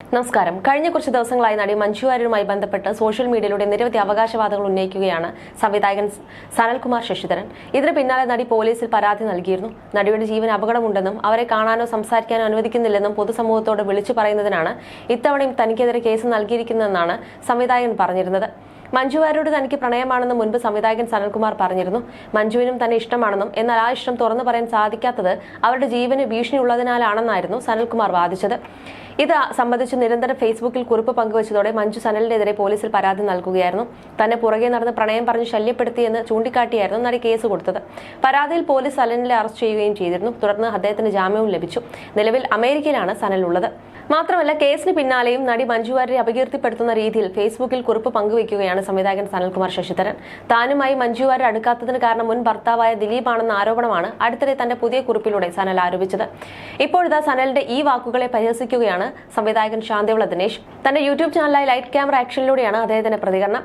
നമസ്കാരം. കഴിഞ്ഞ കുറച്ച് ദിവസങ്ങളായി നടി മഞ്ജു വാര്യരുമായി ബന്ധപ്പെട്ട് സോഷ്യൽ മീഡിയയിലൂടെ നിരവധി അവകാശവാദങ്ങൾ ഉന്നയിക്കുകയാണ് സംവിധായകൻ സനൽകുമാർ ശശിധരൻ. ഇതിന് പിന്നാലെ നടി പോലീസിൽ പരാതി നൽകിയിരുന്നു. നടിയുടെ ജീവൻ അപകടമുണ്ടെന്നും അവരെ കാണാനോ സംസാരിക്കാനോ അനുവദിക്കുന്നില്ലെന്നും പൊതുസമൂഹത്തോട് വിളിച്ചു പറയുന്നതിനാണ് ഇത്തവണയും തനിക്കെതിരെ കേസ് നൽകിയിരിക്കുന്നതെന്നാണ് സംവിധായകൻ പറഞ്ഞിരുന്നത്. മഞ്ജു വാര്യരോട് തനിക്ക് പ്രണയമാണെന്ന് മുൻപ് സംവിധായകൻ സനൽകുമാർ പറഞ്ഞിരുന്നു. മഞ്ജുവിനും തന്നെ ഇഷ്ടമാണെന്നും എന്നാൽ ആ ഇഷ്ടം തുറന്നു പറയാൻ സാധിക്കാത്തത് അവരുടെ ജീവന് ഭീഷണിയുള്ളതിനാലാണെന്നായിരുന്നു സനൽകുമാർ വാദിച്ചത്. ഇത് സംബന്ധിച്ച് നിരന്തരം ഫേസ്ബുക്കിൽ കുറിപ്പ് പങ്കുവച്ചതോടെ മഞ്ജു സനലിനെതിരെ പോലീസിൽ പരാതി നൽകുകയായിരുന്നു. തന്നെ പുറകെ നടന്ന് പ്രണയം പറഞ്ഞ് ശല്യപ്പെടുത്തിയെന്ന് ചൂണ്ടിക്കാട്ടിയായിരുന്നു നടി കേസ് കൊടുത്തത്. പരാതിയിൽ പോലീസ് സനലിനെ അറസ്റ്റ് ചെയ്യുകയും ചെയ്തിരുന്നു. തുടർന്ന് അദ്ദേഹത്തിന് ജാമ്യവും ലഭിച്ചു. നിലവിൽ അമേരിക്കയിലാണ് സനൽ ഉള്ളത്. മാത്രമല്ല, കേസിന് പിന്നാലെയും നടി മഞ്ജു വാര്യരെ അപകീർത്തിപ്പെടുത്തുന്ന രീതിയിൽ ഫേസ്ബുക്കിൽ കുറിപ്പ് പങ്കുവയ്ക്കുകയാണ് സംവിധായകൻ സനൽകുമാർ ശശിധരൻ. താനുമായി മഞ്ജു വാര്യർ അടുക്കാത്തതിന് കാരണം മുൻ ഭർത്താവായ ദിലീപാണെന്ന ആരോപണമാണ് അടുത്തിടെ തന്റെ പുതിയ കുറിപ്പിലൂടെ സനൽ ആരോപിച്ചത്. ഇപ്പോഴിതാ സനലിന്റെ ഈ വാക്കുകളെ പരിഹസിക്കുകയാണ് സംവിധായകൻ ശാന്തിവിള ദിനേശ്. തന്റെ യൂട്യൂബ് ചാനലായ ലൈറ്റ് ക്യാമറ ആക്ഷനിലൂടെയാണ് അദ്ദേഹത്തിന്റെ പ്രതികരണം.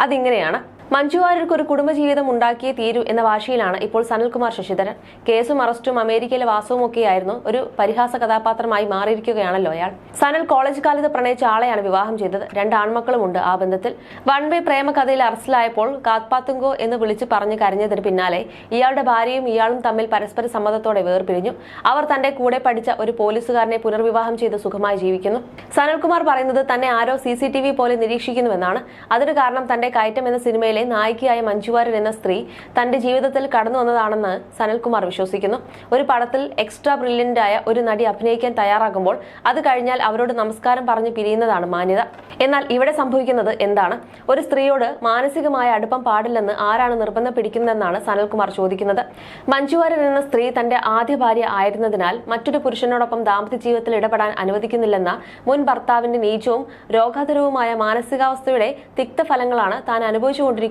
അതിങ്ങനെയാണ്: മഞ്ജു വാര്യർക്ക് ഒരു കുടുംബജീവിതം ഉണ്ടാക്കിയേ തീരൂ എന്ന വാശിയിലാണ് ഇപ്പോൾ സനൽകുമാർ ശശിധരൻ. കേസും അറസ്റ്റും അമേരിക്കയിലെ വാസവും ഒക്കെയായിരുന്നു. ഒരു പരിഹാസ കഥാപാത്രമായി മാറിയിരിക്കുകയാണല്ലോ അയാൾ. സനൽ കോളേജ് കാലത്ത് പ്രണയിച്ച ആളെയാണ് വിവാഹം ചെയ്തത്. 2 ആൺമക്കളുമുണ്ട് ആ ബന്ധത്തിൽ. വൺ വേ പ്രേമ കഥയിൽ അറസ്റ്റിലായപ്പോൾ കാത്പാത്തുങ്കോ എന്ന് വിളിച്ച് പറഞ്ഞ് കരഞ്ഞതിന് പിന്നാലെ ഇയാളുടെ ഭാര്യയും ഇയാളും തമ്മിൽ പരസ്പര സമ്മതത്തോടെ വേർപിരിഞ്ഞു. അവർ തന്റെ കൂടെ പഠിച്ച ഒരു പോലീസുകാരനെ പുനർവിവാഹം ചെയ്ത് സുഖമായി ജീവിക്കുന്നു. സനൽകുമാർ പറയുന്നത് തന്നെ ആരോ CCTV പോലെ നിരീക്ഷിക്കുന്നുവെന്നാണ്. അതിന് കാരണം തന്റെ കയറ്റം എന്ന സിനിമയിൽ നായികയായ മഞ്ജു വാര്യർ എന്ന സ്ത്രീ തന്റെ ജീവിതത്തിൽ കടന്നു വന്നതാണെന്ന് സനൽകുമാർ വിശ്വസിക്കുന്നു. ഒരു പടത്തിൽ എക്സ്ട്രാ ബ്രില്യന്റ് ആയ ഒരു നടി അഭിനയിക്കാൻ തയ്യാറാകുമ്പോൾ അത് കഴിഞ്ഞാൽ അവരോട് നമസ്കാരം പറഞ്ഞ് പിരിയുന്നതാണ് മാന്യത. എന്നാൽ ഇവിടെ സംഭവിക്കുന്നത് എന്താണ്? ഒരു സ്ത്രീയോട് മാനസികമായ അടുപ്പം പാടില്ലെന്ന് ആരാണ് നിർബന്ധം പിടിക്കുന്നതെന്നാണ് സനൽകുമാർ ചോദിക്കുന്നത്. മഞ്ജു വാര്യർ എന്ന സ്ത്രീ തന്റെ ആദ്യ ഭാര്യ ആയിരുന്നതിനാൽ മറ്റൊരു പുരുഷനോടൊപ്പം ദാമ്പത്യ ജീവിതത്തിൽ ഇടപെടാൻ അനുവദിക്കുന്നില്ലെന്ന മുൻ ഭർത്താവിന്റെ നീചവും രോഗാതുരവുമായ മാനസികാവസ്ഥയുടെ തിക്തഫലങ്ങളാണ് താൻ അനുഭവിച്ചുകൊണ്ടിരിക്കുന്നത്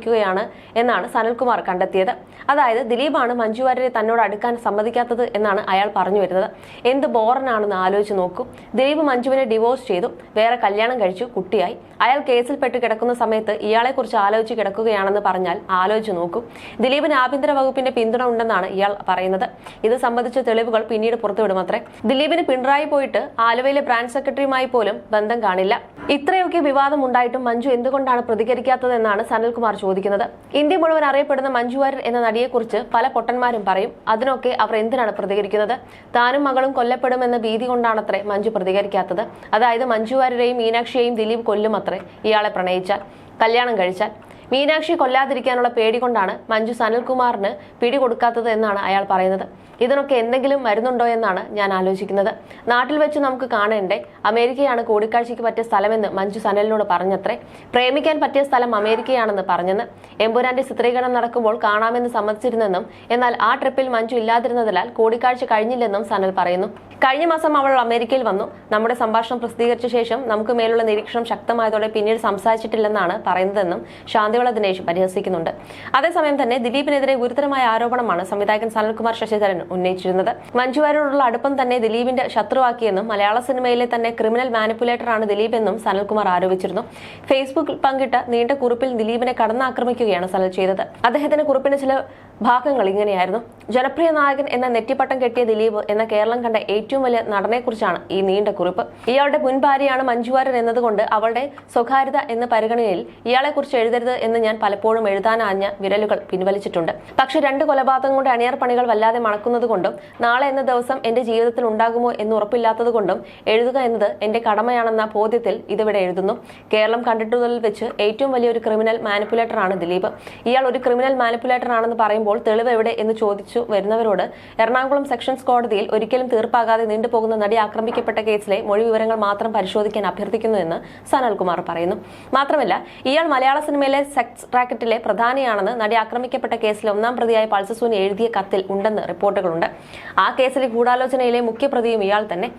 എന്നാണ് സനൽകുമാർ കണ്ടെത്തിയത്. അതായത് ദിലീപാണ് മഞ്ജു വാര്യരെ തന്നോട് അടുക്കാൻ സമ്മതിക്കാത്തത് എന്നാണ് അയാൾ പറഞ്ഞു വരുന്നത്. എന്ത് ബോറനാണെന്ന് ആലോചിച്ച് നോക്കൂ. ദിലീപ് മഞ്ജുവിനെ ഡിവോഴ്സ് ചെയ്തു, വേറെ കല്യാണം കഴിച്ചു, കുട്ടിയായി. അയാൾ കേസിൽപ്പെട്ട് കിടക്കുന്ന സമയത്ത് ഇയാളെക്കുറിച്ച് ആലോചിച്ച് കിടക്കുകയാണെന്ന് പറഞ്ഞാൽ ആലോചിച്ച് നോക്കൂ. ദിലീപിന് ആഭ്യന്തര വകുപ്പിന്റെ പിന്തുണ ഉണ്ടെന്നാണ് ഇയാൾ പറയുന്നത്. ഇത് സംബന്ധിച്ച തെളിവുകൾ പിന്നീട് പുറത്തുവിടുമത്രേ. ദിലീപിന് പിണറായി പോയിട്ട് ആലുവയിലെ ബ്രാഞ്ച് സെക്രട്ടറിയുമായി പോലും ബന്ധം കാണില്ല. ഇത്രയൊക്കെ വിവാദം ഉണ്ടായിട്ടും മഞ്ജു എന്തുകൊണ്ടാണ് പ്രതികരിക്കാത്തതെന്നാണ് സനൽകുമാർ ചോദിക്കുന്നത്. ഇന്ത്യ മുഴുവൻ അറിയപ്പെടുന്ന മഞ്ജു വാര്യർ എന്ന നടിയെക്കുറിച്ച് പല പൊട്ടന്മാരും പറയും. അതിനൊക്കെ അവർ എന്തിനാണ് പ്രതികരിക്കുന്നത്? താനും മകളും കൊല്ലപ്പെടുമെന്ന ഭീതി കൊണ്ടാണത്രേ മഞ്ജു പ്രതികരിക്കാത്തത്. അതായത് മഞ്ജു വാര്യരെയും മീനാക്ഷിയെയും ദിലീപ് കൊല്ലുമത്രേ ഇയാളെ പ്രണയിച്ചാൽ, കല്യാണം കഴിച്ചാൽ. മീനാക്ഷി കൊല്ലാതിരിക്കാനുള്ള പേടി കൊണ്ടാണ് മഞ്ജു സനൽകുമാറിന് പിടികൊടുക്കാത്തത് എന്നാണ് അയാൾ പറയുന്നത്. ഇതിനൊക്കെ എന്തെങ്കിലും വരുന്നുണ്ടോ എന്നാണ് ഞാൻ ആലോചിക്കുന്നത്. നാട്ടിൽ വെച്ച് നമുക്ക് കാണേണ്ടേ? അമേരിക്കയാണ് കൂടിക്കാഴ്ചയ്ക്ക് പറ്റിയ സ്ഥലമെന്ന് മഞ്ജു സനലിനോട് പറഞ്ഞത്രേ. പ്രേമിക്കാൻ പറ്റിയ സ്ഥലം അമേരിക്കയാണെന്ന് പറഞ്ഞെന്ന്. എമ്പുരാന്റെ ചിത്രീകരണം നടക്കുമ്പോൾ കാണാമെന്ന് സമ്മതിച്ചിരുന്നെന്നും എന്നാൽ ആ ട്രിപ്പിൽ മഞ്ജു ഇല്ലാതിരുന്നതിനാൽ കൂടിക്കാഴ്ച കഴിഞ്ഞില്ലെന്നും സനൽ പറയുന്നു. കഴിഞ്ഞ മാസം അവൾ അമേരിക്കയിൽ വന്നു. നമ്മുടെ സംഭാഷണം പ്രസിദ്ധീകരിച്ച ശേഷം നമുക്ക് മേലുള്ള നിരീക്ഷണം ശക്തമായതോടെ പിന്നീട് സംസാരിച്ചിട്ടില്ലെന്നാണ് പറയുന്നതെന്നും ശാന്തിവിള ദിനേശ് പരിഹസിക്കുന്നുണ്ട്. അതേസമയം തന്നെ ദിലീപിനെതിരെ ഗുരുതരമായ ആരോപണമാണ് സംവിധായകൻ സനൽകുമാർ ശശിധരൻ ഉന്നയിച്ചിരുന്നത്. മഞ്ജു വാര്യരോടുള്ള അടുപ്പം തന്നെ ദിലീപിന്റെ ശത്രുവാക്കിയെന്നും മലയാള സിനിമയിലെ തന്നെ ക്രിമിനൽ മാനിപ്പുലേറ്ററാണ് ദിലീപ് എന്നും സനൽകുമാർ ആരോപിച്ചിരുന്നു. ഫേസ്ബുക്കിൽ പങ്കിട്ട നീണ്ട കുറിപ്പിൽ ദിലീപിനെ കടന്നാക്രമിക്കുകയാണ് സനൽ ചെയ്തത്. അദ്ദേഹത്തിന്റെ കുറിപ്പിന് ചില ഭാഗങ്ങൾ ഇങ്ങനെയായിരുന്നു: ജനപ്രിയ നായകൻ എന്ന നെറ്റിപ്പട്ടം കെട്ടിയ ദിലീപ് എന്ന കേരളം കണ്ട ഏറ്റവും വലിയ നടനെക്കുറിച്ചാണ് ഈ നീണ്ട കുറിപ്പ്. ഇയാളുടെ മുൻ ഭാര്യയാണ് മഞ്ജു വാര്യർ എന്നതുകൊണ്ട് അവളുടെ സ്വകാര്യത എന്ന പരിഗണനയിൽ ഇയാളെക്കുറിച്ച് എഴുതരുത് എന്ന് ഞാൻ പലപ്പോഴും എഴുതാനാഞ്ഞ വിരലുകൾ പിൻവലിച്ചിട്ടുണ്ട്. പക്ഷെ 2 കൊലപാതകങ്ങളുടെ അണിയർ പണികൾ വല്ലാതെ മണക്കുന്നതുകൊണ്ടും നാളെ എന്ന ദിവസം എന്റെ ജീവിതത്തിൽ ഉണ്ടാകുമോ എന്ന് ഉറപ്പില്ലാത്തതുകൊണ്ടും എഴുതുക എന്നത് എന്റെ കടമയാണെന്ന ബോധ്യത്തിൽ ഇതിവിടെ എഴുതുന്നു. കേരളം കണ്ടിട്ടുള്ളതിൽ വെച്ച് ഏറ്റവും വലിയൊരു ക്രിമിനൽ മാനിപ്പുലേറ്ററാണ് ദിലീപ്. ഇയാൾ ഒരു ക്രിമിനൽ മാനിപ്പുലേറ്റർ ആണെന്ന് പറയുമ്പോൾ തെളിവ് എവിടെ എന്ന് ചോദിച്ചു വരുന്നവരോട് എറണാകുളം സെഷൻസ് കോടതിയിൽ ഒരിക്കലും തീർപ്പാകാതെ നീണ്ടുപോകുന്ന നടി ആക്രമിക്കപ്പെട്ട കേസിലെ മൊഴി വിവരങ്ങൾ മാത്രം പരിശോധിക്കാൻ അഭ്യർത്ഥിക്കുന്നുവെന്ന് സനൽകുമാർ പറയുന്നു. മാത്രമല്ല, ഇയാൾ മലയാള സിനിമയിലെ സെക്സ് റാക്കറ്റിലെ പ്രധാനിയാണെന്ന് നടി ആക്രമിക്കപ്പെട്ട കേസിലെ 1ാം പ്രതിയായ പൾസസൂന് എഴുതിയ കത്തിൽ ഉണ്ടെന്ന് റിപ്പോർട്ടുകളുണ്ട്. ആ കേസിലെ ഗൂഢാലോചനയിലെ മുഖ്യപ്രതിയും ഇയാൾ തന്നെ.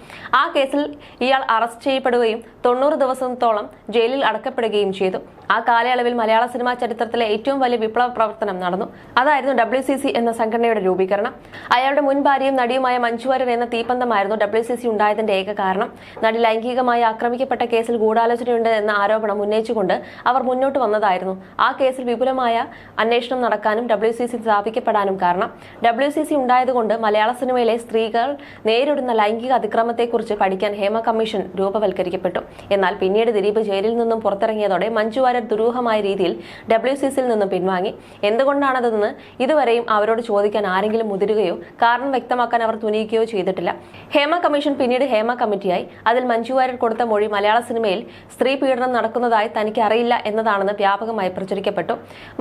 ആ കേസിൽ ഇയാൾ അറസ്റ്റ് ചെയ്യപ്പെടുകയും 90 ദിവസത്തോളം ജയിലിൽ അടക്കപ്പെടുകയും ചെയ്തു. ആ കാലയളവിൽ മലയാള സിനിമാ ചരിത്രത്തിലെ ഏറ്റവും വലിയ വിപ്ലവ പ്രവർത്തനം നടന്നു. അതായിരുന്നു WCC എന്ന സംഘടനയുടെ രൂപീകരണം. അയാളുടെ മുൻ ഭാര്യയും നടിയുമായ മഞ്ജു വാര്യർ എന്ന തീപ്പന്തമായിരുന്നു WCC ഉണ്ടായതിന്റെ ഏക കാരണം. നടി ലൈംഗികമായി ആക്രമിക്കപ്പെട്ട കേസിൽ ഗൂഢാലോചനയുണ്ട് എന്ന ആരോപണം ഉന്നയിച്ചുകൊണ്ട് അവർ മുന്നോട്ട് വന്നതായിരുന്നു ആ കേസിൽ വിപുലമായ അന്വേഷണം നടക്കാനും WCC സ്ഥാപിക്കപ്പെടാനും കാരണം. WCC ഉണ്ടായതുകൊണ്ട് മലയാള സിനിമയിലെ സ്ത്രീകൾ നേരിടുന്ന ലൈംഗിക അതിക്രമത്തെക്കുറിച്ച് പഠിക്കാൻ ഹേമ കമ്മീഷൻ രൂപവൽക്കരിക്കപ്പെട്ടു. എന്നാൽ പിന്നീട് ദിലീപ് ജയിലിൽ നിന്നും പുറത്തിറങ്ങിയതോടെ മഞ്ജു വാര്യർ ദുരൂഹമായ രീതിയിൽ WCCയിൽ നിന്നും പിൻവാങ്ങി. എന്തുകൊണ്ടാണതെന്ന് ഇതുവരെയും അവരോട് ചോദിക്കാൻ ആരെങ്കിലും മുതിരുകയോ കാരണം വ്യക്തമാക്കാൻ അവർ തുനിയുകയോ ചെയ്തിട്ടില്ല. ഹേമ കമ്മീഷൻ പിന്നീട് ഹേമ കമ്മിറ്റിയായി. അതിൽ മഞ്ജു വാര്യർ കൊടുത്ത മൊഴി മലയാള സിനിമയിൽ സ്ത്രീ പീഡനം നടക്കുന്നതായി തനിക്ക് അറിയില്ല എന്നതാണെന്ന് വ്യാപകമായി പ്രചരിക്കപ്പെട്ടു.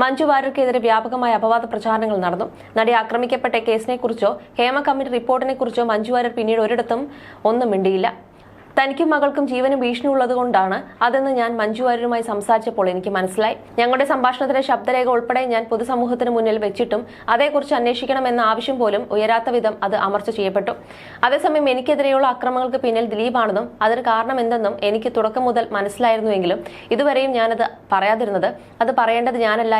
മഞ്ജു വാര്യർക്കെതിരെ വ്യാപകമായ അപവാദ പ്രചാരണങ്ങൾ നടന്നു. നടി ആക്രമിക്കപ്പെട്ട കേസിനെക്കുറിച്ചോ ഹേമ കമ്മിറ്റി റിപ്പോർട്ടിനെക്കുറിച്ചോ മഞ്ജു വാര്യർ പിന്നീട് ഒരിടത്തും ഒന്നും മിണ്ടിയില്ല. തനിക്കും മകൾക്കും ജീവന് ഭീഷണി ഉള്ളതുകൊണ്ടാണ് അതെന്ന് ഞാൻ മഞ്ജു വാര്യരുമായി സംസാരിച്ചപ്പോൾ എനിക്ക് മനസ്സിലായി. ഞങ്ങളുടെ സംഭാഷണത്തിലെ ശബ്ദരേഖ ഉൾപ്പെടെ ഞാൻ പൊതുസമൂഹത്തിന് മുന്നിൽ വെച്ചിട്ടും അതേക്കുറിച്ച് അന്വേഷിക്കണമെന്ന ആവശ്യം പോലും ഉയരാത്ത വിധം അത് അമർച്ച ചെയ്യപ്പെട്ടു. അതേസമയം എനിക്കെതിരെയുള്ള അക്രമങ്ങൾക്ക് പിന്നിൽ ദിലീപാണെന്നും അതിന് കാരണം എന്തെന്നും എനിക്ക് തുടക്കം മുതൽ മനസ്സിലായിരുന്നുവെങ്കിലും ഇതുവരെയും ഞാനത് പറയാതിരുന്നത് അത് പറയേണ്ടത് ഞാനല്ല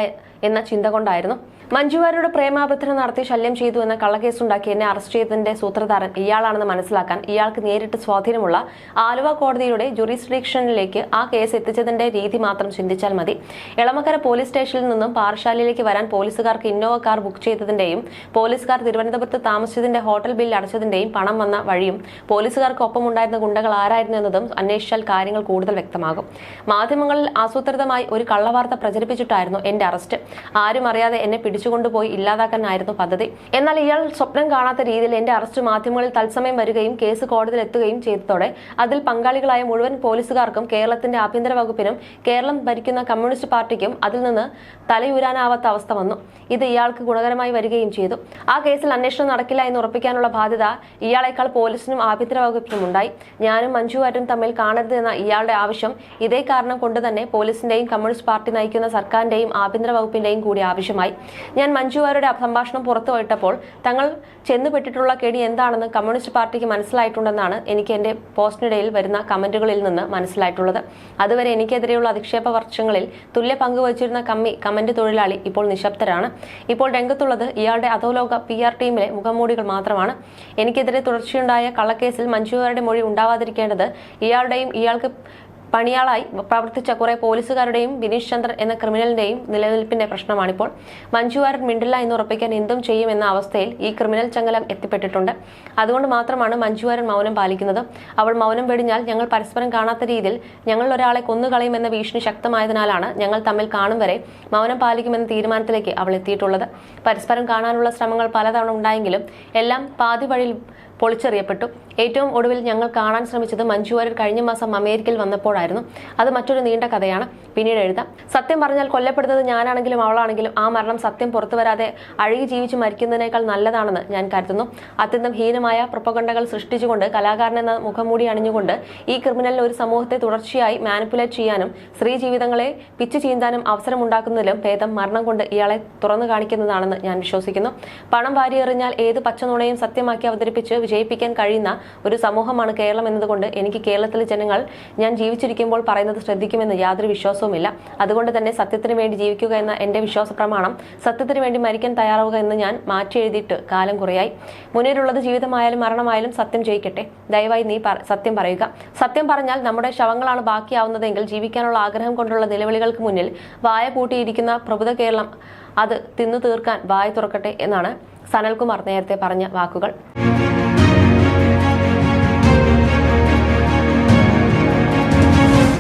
എന്ന ചിന്ത കൊണ്ടായിരുന്നു. മഞ്ജു വാര്യരുടെ പ്രേമാഭ്യർത്ഥന നടത്തി ശല്യം ചെയ്തു എന്ന കള്ളക്കേസുണ്ടാക്കി എന്നെ അറസ്റ്റ് ചെയ്തതിന്റെ സൂത്രധാരൻ ഇയാളാണെന്ന് മനസ്സിലാക്കാൻ ഇയാൾക്ക് നേരിട്ട് സ്വാധീനമുള്ള ആലുവ കോടതിയുടെ ജുറിസ്ഡിക്ഷനിലേക്ക് ആ കേസ് എത്തിച്ചതിന്റെ രീതി മാത്രം ചിന്തിച്ചാൽ മതി. എളമക്കര പോലീസ് സ്റ്റേഷനിൽ നിന്നും പാറശാലയിലേക്ക് വരാൻ പോലീസുകാർക്ക് ഇന്നോവ കാർ ബുക്ക് ചെയ്തതിന്റെയും പോലീസുകാർ തിരുവനന്തപുരത്ത് താമസിച്ചതിന്റെ ഹോട്ടൽ ബില്ല് അടച്ചതിന്റെയും പണം വന്ന വഴിയും പോലീസുകാർക്ക് ഒപ്പമുണ്ടായിരുന്ന ഗുണ്ടകൾ ആരായിരുന്നു എന്നതും അന്വേഷിച്ചാൽ കാര്യങ്ങൾ കൂടുതൽ വ്യക്തമാകും. മാധ്യമങ്ങളിൽ ആസൂത്രിതമായി ഒരു കള്ളവാർത്ത പ്രചരിപ്പിച്ചിട്ടായിരുന്നു എന്റെ അറസ്റ്റ്. ആരും അറിയാതെ എന്നെ പിടിച്ചുകൊണ്ടുപോയി ഇല്ലാതാക്കാനായിരുന്നു പദ്ധതി. എന്നാൽ ഇയാൾ സ്വപ്നം കാണാത്ത രീതിയിൽ എന്റെ അറസ്റ്റ് മാധ്യമങ്ങളിൽ തത്സമയം വരികയും കേസ് കോടതിയിൽ എത്തുകയും ചെയ്തതോടെ അതിൽ പങ്കാളികളായ മുഴുവൻ പോലീസുകാർക്കും കേരളത്തിന്റെ ആഭ്യന്തര വകുപ്പിനും കേരളം ഭരിക്കുന്ന കമ്മ്യൂണിസ്റ്റ് പാർട്ടിക്കും അതിൽ നിന്ന് തലയൂരാനാവാത്ത അവസ്ഥ വന്നു. ഇത് ഇയാൾക്ക് ഗുണകരമായി വരികയും ചെയ്തു. ആ കേസിൽ അന്വേഷണം നടക്കില്ല എന്ന് ഉറപ്പിക്കാനുള്ള ബാധ്യത ഇയാളെക്കാൾ പോലീസിനും ആഭ്യന്തര വകുപ്പിനും ഉണ്ടായി. ഞാനും മഞ്ജു വാര്യരും തമ്മിൽ കാണരുത് എന്ന ഇയാളുടെ ആവശ്യം ഇതേ കാരണം കൊണ്ട് തന്നെ പോലീസിന്റെയും കമ്മ്യൂണിസ്റ്റ് പാർട്ടി നയിക്കുന്ന സർക്കാരിന്റെയും ആഭ്യന്തര വകുപ്പിന്റെയും കൂടി ആവശ്യമായി. ഞാൻ മഞ്ജു വാര്യരുടെ സംഭാഷണം പുറത്തുവിട്ടപ്പോൾ തങ്ങൾ ചെന്നുപെട്ടിട്ടുള്ള കെണി എന്താണെന്ന് കമ്മ്യൂണിസ്റ്റ് പാർട്ടിക്ക് മനസ്സിലായിട്ടുണ്ടെന്നാണ് എനിക്ക് എന്റെ പോസ്റ്റിനിടയിൽ വരുന്ന കമന്റുകളിൽ നിന്ന് മനസ്സിലായിട്ടുള്ളത്. അതുവരെ എനിക്കെതിരെയുള്ള അധിക്ഷേപ വർഷങ്ങളിൽ തുല്യ പങ്കുവച്ചിരുന്ന കമന്റ് തൊഴിലാളി ഇപ്പോൾ നിശബ്ദരാണ്. ഇപ്പോൾ രംഗത്തുള്ളത് ഇയാളുടെ അധോലോക PR ടീമിലെ മുഖംമൂടികൾ മാത്രമാണ്. എനിക്കെതിരെ തുടർച്ചയുണ്ടായ കള്ളക്കേസിൽ മഞ്ജു വാര്യരുടെ മൊഴി ഉണ്ടാവാതിരിക്കേണ്ടത് ഇയാളുടെയും ഇയാൾക്ക് പണിയാളായി പ്രവർത്തിച്ച കുറെ പോലീസുകാരുടെയും ബിനീഷ് ചന്ദ്രൻ എന്ന ക്രിമിനലിന്റെയും നിലനിൽപ്പിന്റെ പ്രശ്നമാണിപ്പോൾ. മഞ്ജു വാര്യർ മിണ്ടില്ല എന്ന് ഉറപ്പിക്കാൻ എന്തും ചെയ്യുമെന്ന അവസ്ഥയിൽ ഈ ക്രിമിനൽ ചങ്ങലം എത്തിപ്പെട്ടിട്ടുണ്ട്. അതുകൊണ്ട് മാത്രമാണ് മഞ്ജു വാര്യർ മൗനം പാലിക്കുന്നത്. അവൾ മൗനം വെടിഞ്ഞാൽ ഞങ്ങൾ പരസ്പരം കാണാത്ത രീതിയിൽ ഞങ്ങൾ ഒരാളെ കൊന്നുകളയുമെന്ന ഭീഷണി ശക്തമായതിനാലാണ് ഞങ്ങൾ തമ്മിൽ കാണും വരെ മൗനം പാലിക്കുമെന്ന തീരുമാനത്തിലേക്ക് അവൾ എത്തിയിട്ടുള്ളത്. പരസ്പരം കാണാനുള്ള ശ്രമങ്ങൾ പലതവണ ഉണ്ടായെങ്കിലും എല്ലാം പാതി വഴിയിൽ പൊളിച്ചെറിയപ്പെട്ടു. ഏറ്റവും ഒടുവിൽ ഞങ്ങൾ കാണാൻ ശ്രമിച്ചത് മഞ്ജു വാര്യർ കഴിഞ്ഞ മാസം അമേരിക്കയിൽ വന്നപ്പോഴായിരുന്നു. അത് മറ്റൊരു നീണ്ട കഥയാണ്, പിന്നീട് എഴുതാം. സത്യം പറഞ്ഞാൽ കൊല്ലപ്പെടുന്നത് ഞാനാണെങ്കിലും അവളാണെങ്കിലും ആ മരണം സത്യം പുറത്തു വരാതെ അഴുകി ജീവിച്ച് മരിക്കുന്നതിനേക്കാൾ നല്ലതാണെന്ന് ഞാൻ കരുതുന്നു. അത്യന്തം ഹീനമായ പ്രൊപ്പഗണ്ടകൾ സൃഷ്ടിച്ചുകൊണ്ട് കലാകാരൻ എന്ന മുഖംമൂടി അണിഞ്ഞുകൊണ്ട് ഈ ക്രിമിനലിന് ഒരു സമൂഹത്തെ തുടർച്ചയായി മാനിപ്പുലേറ്റ് ചെയ്യാനും സ്ത്രീ ജീവിതങ്ങളെ പിച്ചു ചീന്താനും അവസരമുണ്ടാക്കുന്നതിലും ഭേദം മരണം കൊണ്ട് ഇയാളെ തുറന്നു കാണിക്കുന്നതാണെന്ന് ഞാൻ വിശ്വസിക്കുന്നു. പണം വാരിയെറിഞ്ഞാൽ ഏത് പച്ചനുണയും സത്യമാക്കി അവതരിപ്പിച്ച് വിജയിപ്പിക്കാൻ കഴിയുന്ന ഒരു സമൂഹമാണ് കേരളം എന്നതുകൊണ്ട് എനിക്ക് കേരളത്തിലെ ജനങ്ങൾ ഞാൻ ജീവിച്ചിരിക്കുമ്പോൾ പറയുന്നത് ശ്രദ്ധിക്കുമെന്ന് യാതൊരു വിശ്വാസവുമില്ല. അതുകൊണ്ട് തന്നെ സത്യത്തിന് വേണ്ടി ജീവിക്കുക എന്ന എന്റെ വിശ്വാസ പ്രമാണം സത്യത്തിന് വേണ്ടി മരിക്കാൻ തയ്യാറാവുക എന്ന് ഞാൻ മാറ്റി എഴുതിയിട്ട് കാലം കുറയായി. മുന്നിലുള്ളത് ജീവിതമായാലും മരണമായാലും സത്യം ജയിക്കട്ടെ. ദയവായി നീ സത്യം പറയുക. സത്യം പറഞ്ഞാൽ നമ്മുടെ ശവങ്ങളാണ് ബാക്കിയാവുന്നതെങ്കിൽ ജീവിക്കാനുള്ള ആഗ്രഹം കൊണ്ടുള്ള നിലവിളികൾക്ക് മുന്നിൽ വായ പൂട്ടിയിരിക്കുന്ന പ്രബുദ്ധ കേരളം അത് തിന്നു തീർക്കാൻ വായ തുറക്കട്ടെ എന്നാണ് സനൽകുമാർ നേരത്തെ പറഞ്ഞ വാക്കുകൾ.